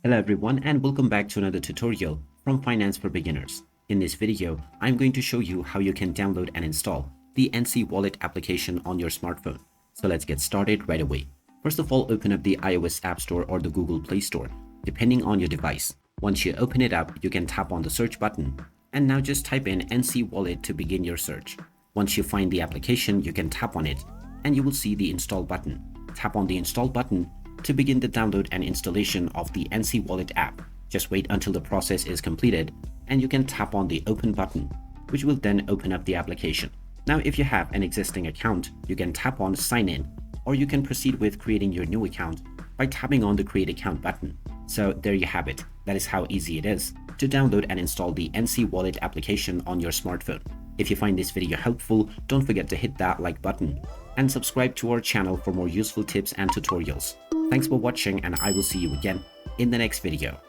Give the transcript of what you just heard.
Hello everyone and welcome back to another tutorial from Finance for Beginners. In this video, I'm going to show you how you can download and install the NC Wallet application on your smartphone. So let's get started right away. First of all, open up the iOS App Store or the Google Play Store, depending on your device. Once you open it up, you can tap on the search button and now just type in NC Wallet to begin your search. Once you find the application, you can tap on it and you will see the install button. Tap on the install button to begin the download and installation of the NC Wallet app. Just wait until the process is completed and you can tap on the open button, which will then open up the application. Now, if you have an existing account, you can tap on sign in, or you can proceed with creating your new account by tapping on the create account button. So there you have it. That is how easy it is to download and install the NC Wallet application on your smartphone. If you find this video helpful, don't forget to hit that like button and subscribe to our channel for more useful tips and tutorials. Thanks for watching and I will see you again in the next video.